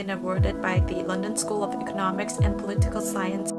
been awarded by the London School of Economics and Political Science.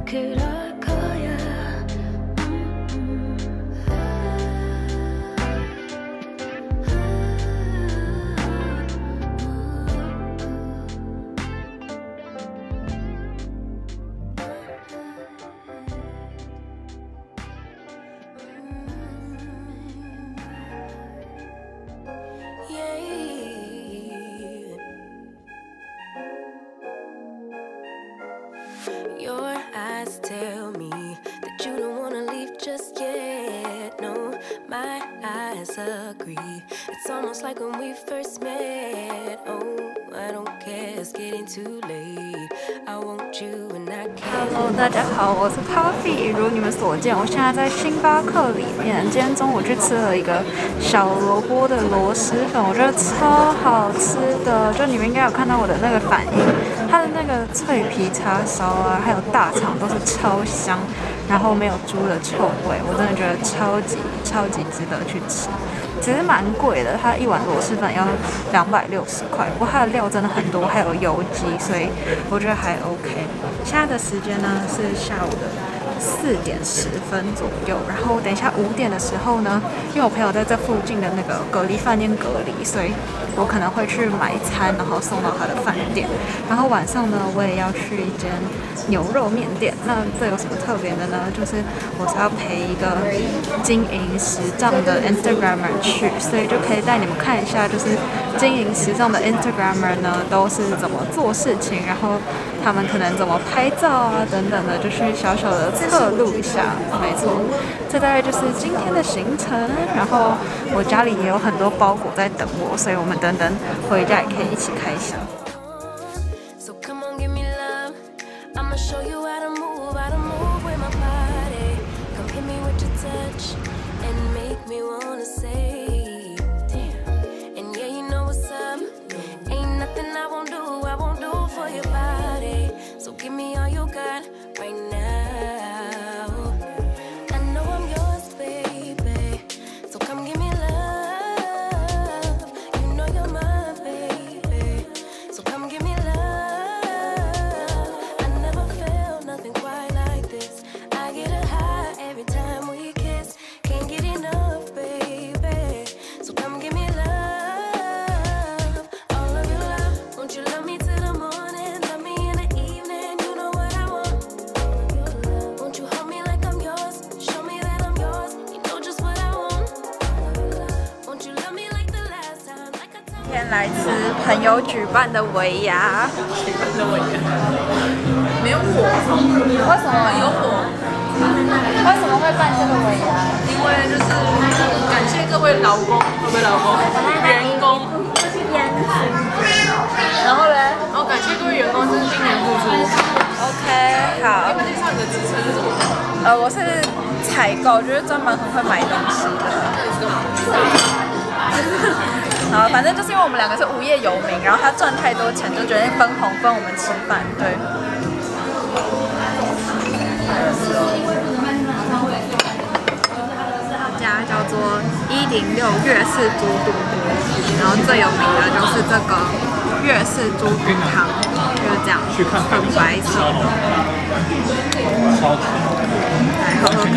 could I call ya? Your eyes tell me that you don't wanna leave just yet. No, my eyes agree. It's almost like when we first met. Oh, I don't care, it's getting too late. I want you and I can't. Hello， 大家好，我是 Coffee。如你们所见，我现在在星巴克里面。今天中午去吃了一个小萝卜的螺蛳粉，我觉得超好吃的。就你们应该有看到我的那个反应，它的那个脆皮叉烧啊，还有大肠都是超香，然后没有猪的臭味，我真的觉得超级值得去吃。其实蛮贵的，它一碗螺蛳粉要260块，不过它的料真的很多，还有油鸡，所以我觉得还 OK。现在的时间呢是下午的4点10分左右，然后等一下5点的时候呢，因为我朋友在这附近的那个隔离饭店隔离，所以我可能会去买餐，然后送到他的饭店。然后晚上呢，我也要去一间牛肉面店。那这有什么特别的呢？就是我是要陪一个经营时尚的 Instagrammer 去，所以就可以带你们看一下，就是经营时尚的 Instagrammer 呢都是怎么做事情，然后他们可能怎么拍照啊等等的，就去小小的侧录一下。没错，这大概就是今天的行程。然后我家里也有很多包裹在等我，所以我们等等回家也可以一起开箱。来吃朋友举办的尾牙，没有火，为什么有火？为什么会办这个尾牙？因为就是感谢各位劳工，员工，然后嘞，然后感谢各位员工，就是今年付出。OK， 好。要不要介绍你的职称是什么？我是采购，就是专门很会买东西的。那你是干嘛？好，反正就是因为我们两个是无业游民，然后他赚太多钱，就决定分红分我们吃饭。对。这家叫做106粤式猪肚锅，然后最有名的就是这个粤式猪肚汤，就是这样，很白色的。来喝喝看。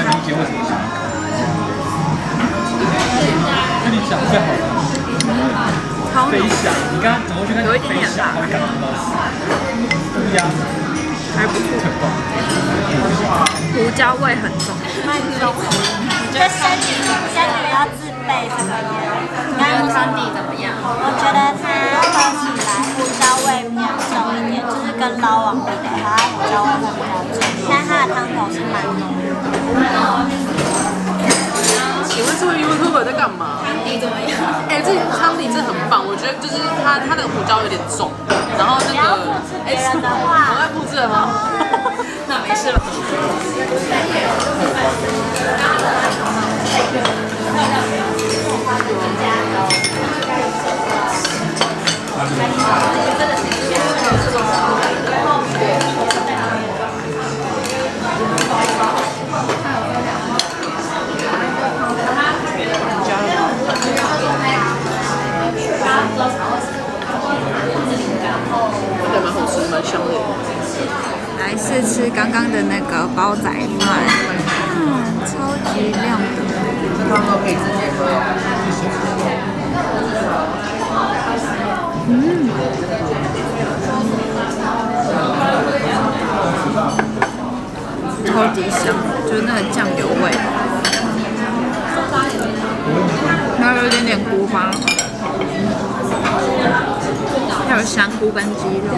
跟你讲最好的。飞翔，你刚刚走过去看，有一点点辣，会感觉到乌鸦，还不错，胡椒味很重。我觉得仙女要自备这个耶。那汤底怎么样？我觉得它喝起来胡椒味比较重一点，就是跟捞王比的话，它胡椒味会比较重。但它的汤头是蛮浓的。请问这位 YouTuber 在干嘛？汤底怎么样？哎，这汤底真的很棒，我觉得就是它的胡椒有点重，然后那个别人的话，我在复制了吗？那没事了。来试吃刚刚的那个煲仔饭，超级亮的。可以直接喝。超级香，就是那个酱油味，然后有一点点菇花，还有香菇跟鸡肉。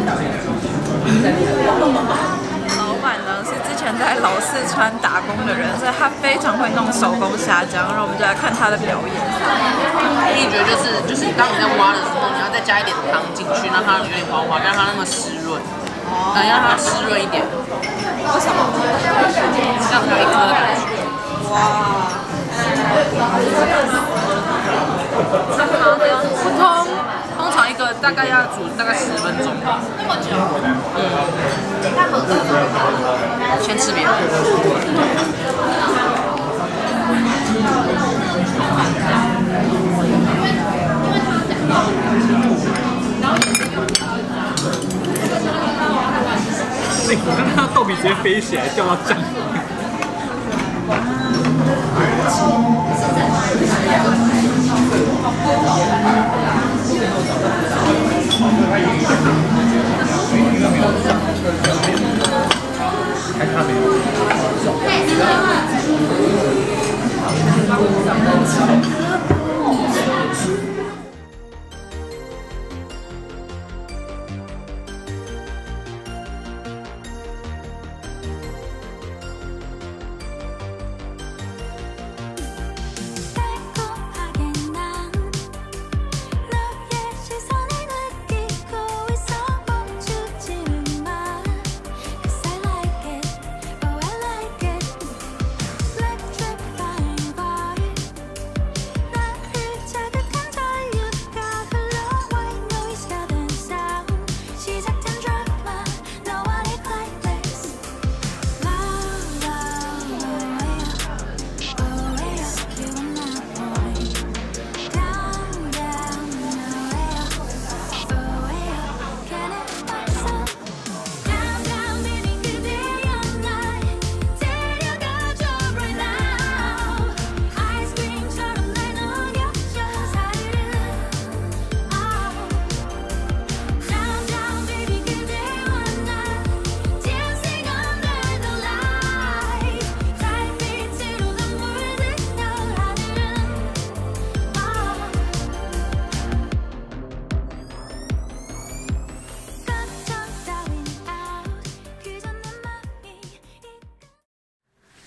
老板呢是之前在老四川打工的人，所以他非常会弄手工虾酱，然后我们就来看他的表演。秘诀就是当你在挖的时候，你要再加一点汤进去，让它有点滑滑，让它那么湿润，让它湿润一点。为什么？这样才有一颗的感觉。哇！通常一个大概要煮大概10分钟。那么久？先吃别的。我刚看到豆皮直接飞起来掉到酱里。还看没有？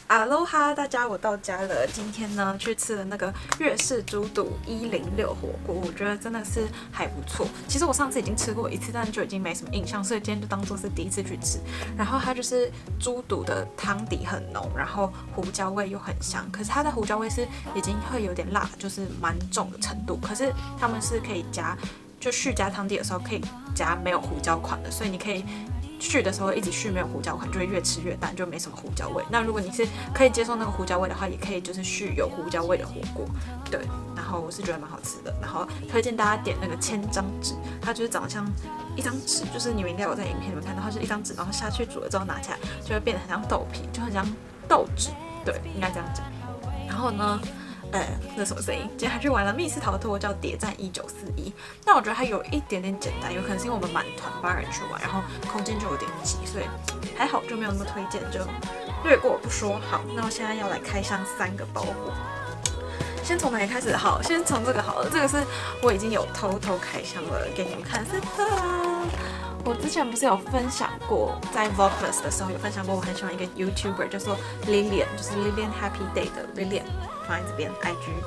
哈喽哈，大家，我到家了。今天呢，去吃了那个粤式猪肚106火锅，我觉得真的是还不错。其实我上次已经吃过一次，但就已经没什么印象，所以今天就当做是第一次去吃。然后它就是猪肚的汤底很浓，然后胡椒味又很香。可是它的胡椒味是已经会有点辣，就是蛮重的程度。可是他们是可以加，就续加汤底的时候可以加没有胡椒款的，所以你可以续的时候一直续没有胡椒款，就会越吃越淡，就没什么胡椒味。那如果你是可以接受那个胡椒味的话，也可以就是续有胡椒味的火锅，对。然后我是觉得蛮好吃的，然后推荐大家点那个千张纸，它就是长得像一张纸，就是你们应该有在影片里面看到，它是一张纸，然后下去煮了之后拿起来就会变得很像豆皮，就很像豆纸，对，应该这样讲。然后呢？那什么声音？今天还去玩了密室逃脱，叫谍战1941。但我觉得它有一点点简单，有可能是因为我们满团8人去玩，然后空间就有点挤，所以还好就没有那么推荐，就略过不说。好，那我现在要来开箱3个包裹。先从哪里开始？好，先从这个好了。这个是我已经有偷偷开箱了，给你们看。是的，我之前不是有分享过，在 Vlogmas 的时候有分享过，我很喜欢一个 YouTuber， 叫做 Lilian， 就是 Lilian Happy Day 的 Lilian。放在这边 IG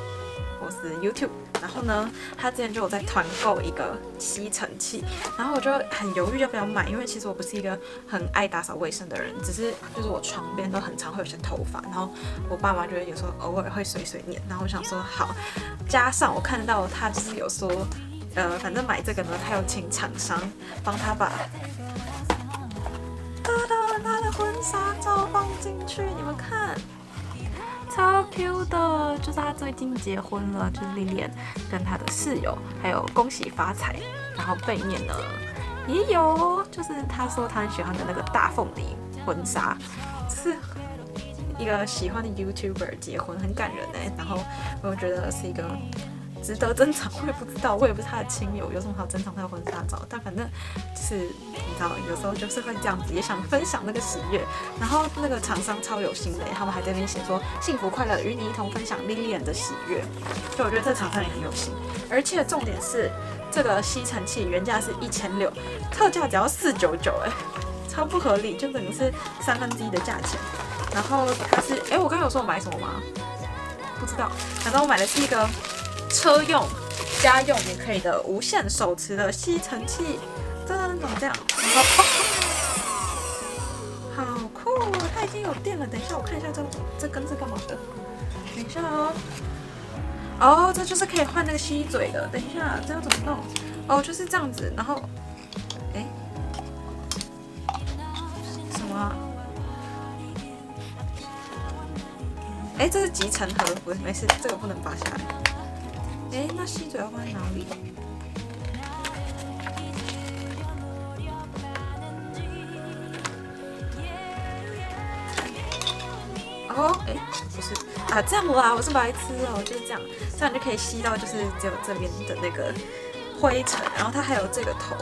或是 YouTube， 然后呢，他之前就有在团购一个吸尘器，然后我就很犹豫要不要买，因为其实我不是一个很爱打扫卫生的人，只是就是我床边都很常会有些头发，然后我爸妈就会有时候偶尔会碎碎念，然后我想说好，加上我看到他就是有说，反正买这个呢，他有请厂商帮他把他的婚纱照放进去，你们看。超 Q 的，就是他最近结婚了，就是莉莉安跟他的室友，还有恭喜发财。然后背面呢也有，就是他说他很喜欢的那个大凤梨，婚纱，就是一个喜欢的 YouTuber 结婚，很感人哎。然后我觉得是一个值得珍藏，我也不知道，我也不是他的亲友，有什么好珍藏他的婚纱照？但反正就是你知道，有时候就是会这样子，也想分享那个喜悦。然后那个厂商超有心的，他们还在那边写说幸福快乐与你一同分享 Lilian 的喜悦，就我觉得这厂商也很有心。而且重点是这个吸尘器原价是1600，特价只要499哎，超不合理，就等于是1/3的价钱。然后它是我刚刚有说我买什么吗？不知道，反正我买的是一个车用、家用也可以的无线手持的吸尘器，真的长这样，然后好酷哦！它已经有电了。等一下我看一下这根是干嘛的？等一下哦。哦，这就是可以换那个吸嘴的。等一下，这要怎么弄？哦，就是这样子。然后，什么啊？这是集成盒，不是，没事，这个不能拔下来。那吸嘴要放在哪里？不是啊，这样啦，我是白痴哦，就是这样，这样就可以吸到，就是只有这边的那个灰尘，然后它还有这个头，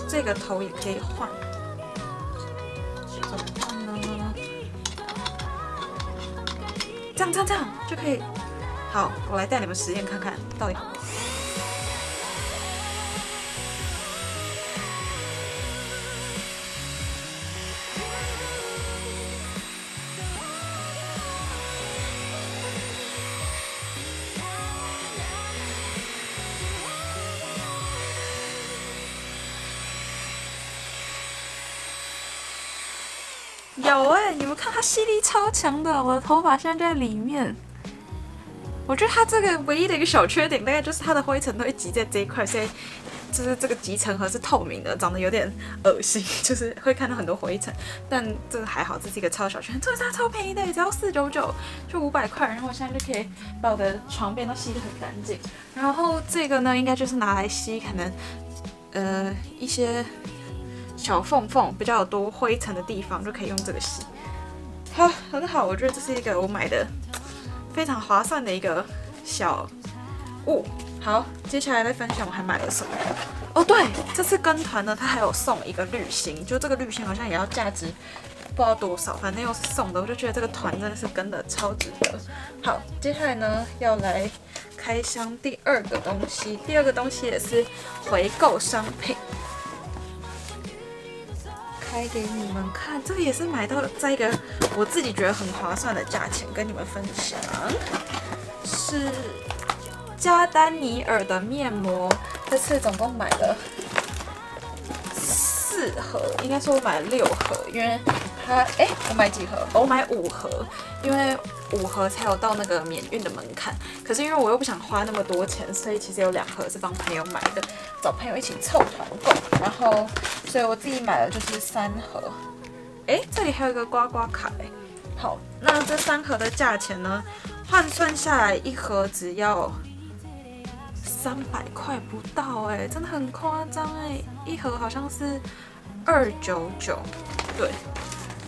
这个头也可以换，怎么换呢？这样就可以。好，我来带你们实验看看到底好不好。有你们看它吸力超强的，我的头发现在就在里面。我觉得它这个唯一的一个小缺点，大概就是它的灰尘都会积在这一块，所以就是这个集成盒是透明的，长得有点恶心，就是会看到很多灰尘。但这个还好，这是一个超小缺点，这个它超便宜的，只要499，就500块。然后我现在就可以把我的床边都吸得很干净。然后这个呢，应该就是拿来吸可能一些小缝比较有多灰尘的地方，就可以用这个吸。好，很好，我觉得这是一个我买的非常划算的一个小物。好，接下来再分享我还买了什么。哦，对，这次跟团呢，它还有送一个滤芯，就这个滤芯好像也要价值不知道多少，反正又是送的，我就觉得这个团真的是跟的超值得。好，接下来呢要来开箱第二个东西，第二个东西也是回购商品。开给你们看，这个也是买到在一个我自己觉得很划算的价钱，跟你们分享。是加丹尼尔的面膜，这次总共买了4盒，应该说我买了6盒，因为它我买几盒？我买5盒，因为5盒才有到那个免运的门槛。可是因为我又不想花那么多钱，所以其实有2盒是帮朋友买的，找朋友一起凑团购，然后所以我自己买了就是3盒。这里还有一个刮刮卡好，那这3盒的价钱呢，换算下来1盒只要300块不到真的很夸张1盒好像是299，对。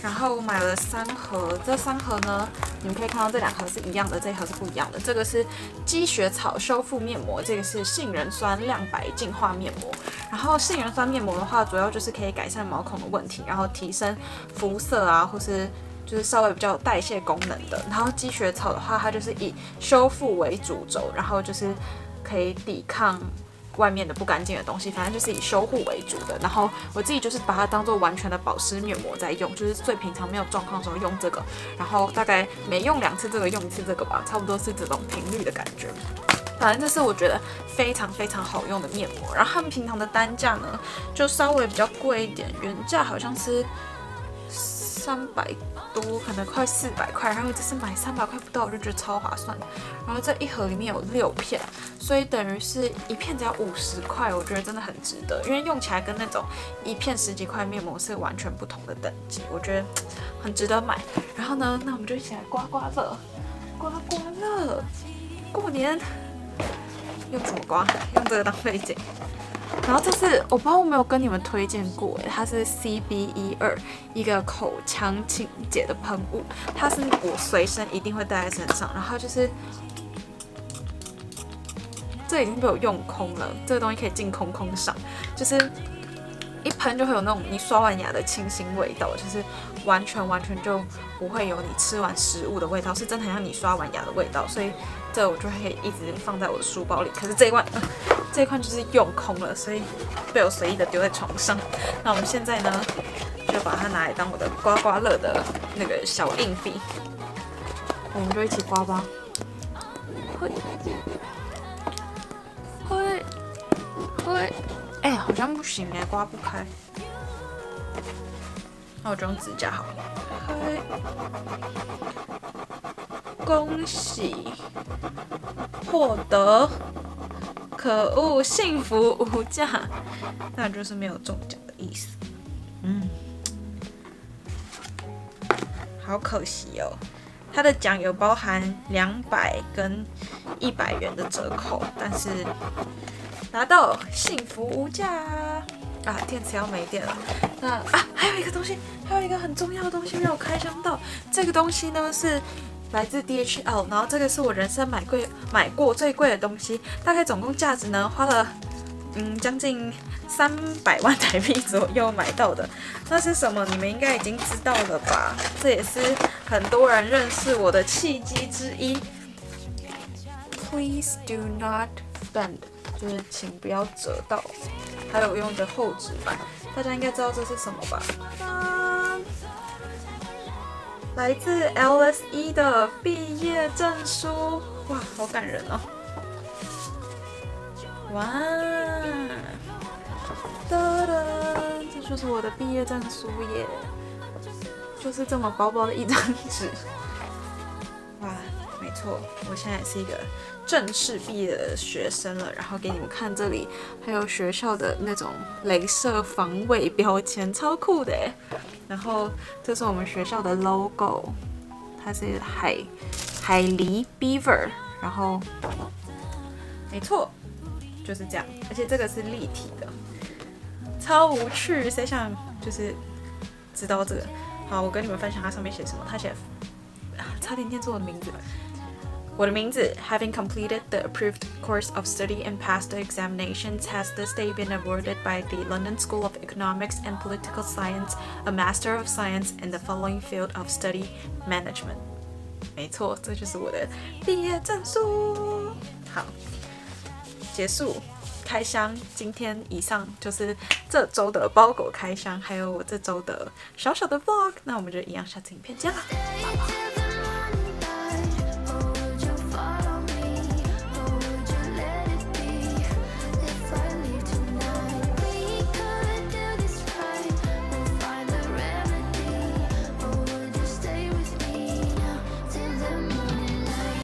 然后我买了3盒，这3盒呢，你们可以看到这2盒是一样的，这1盒是不一样的。这个是积雪草修复面膜，这个是杏仁酸亮白净化面膜。然后杏仁酸面膜的话，主要就是可以改善毛孔的问题，然后提升肤色啊，或是就是稍微比较有代谢功能的。然后积雪草的话，它就是以修复为主轴，然后就是可以抵抗外面的不干净的东西，反正就是以修护为主的。然后我自己就是把它当做完全的保湿面膜在用，就是最平常没有状况的时候用这个，然后大概每用2次这个用1次这个吧，差不多是这种频率的感觉。反正这是我觉得非常非常好用的面膜。然后他们平常的单价呢，就稍微比较贵一点，原价好像是300多，可能快400块，然后这次买300块不到，我就觉得超划算的。然后这1盒里面有6片，所以等于是1片只要50块，我觉得真的很值得，因为用起来跟那种1片10几块面膜是完全不同的等级，我觉得很值得买。然后呢，那我们就一起来刮刮乐，刮刮乐，过年用什么刮？用这个当背景。然后这是我不知道我没有跟你们推荐过哎，它是 CB12 一个口腔清洁的喷雾，它是我随身一定会带在身上，然后就是这已经被我用空了，这个东西可以净空空上，就是一喷就会有那种你刷完牙的清新味道，就是完全就不会有你吃完食物的味道，是真的很像你刷完牙的味道，所以这我就会一直放在我的书包里。可是这一罐就是用空了，所以被我随意的丢在床上。那我们现在呢，就把它拿来当我的刮刮乐的那个小硬币，我们就一起刮吧。会，哎，好像不行哎，刮不开。那我就用指甲好了。恭喜获得，可恶，幸福无价，那就是没有中奖的意思。好可惜哦。它的奖有包含200跟100元的折扣，但是拿到幸福无价啊！电池要没电了。那还有一个东西，还有一个很重要的东西没有开箱到。这个东西呢是来自 DHL， 然后这个是我人生买过最贵的东西，大概总共价值呢花了将近300万台币左右买到的。那是什么？你们应该已经知道了吧？这也是很多人认识我的契机之一。Please do not bend， 就是请不要折到。还有用的厚纸板，大家应该知道这是什么吧？来自 LSE 的毕业证书，哇，好感人哦！哇，哒哒，这就是我的毕业证书耶，就是这么薄薄的一张纸。哇，没错，我现在也是一个正式毕业的学生了。然后给你们看这里，还有学校的那种雷射防伪标签，超酷的耶。然后这是我们学校的 logo， 它是海狸 beaver， 然后没错就是这样，而且这个是立体的，超无趣，谁想就是知道这个？好，我跟你们分享它上面写什么，它写差点念错我的名字。我的名字 Having completed the approved course of study and passed the examinations, has this day been awarded by the London School of Economics and Political Science a Master of Science in the following field of study management. 没错，这就是我的毕业证书。好，结束开箱。今天以上就是这周的包裹开箱，还有我这周的小小的 vlog。那我们就一样，下次影片见啦，拜拜。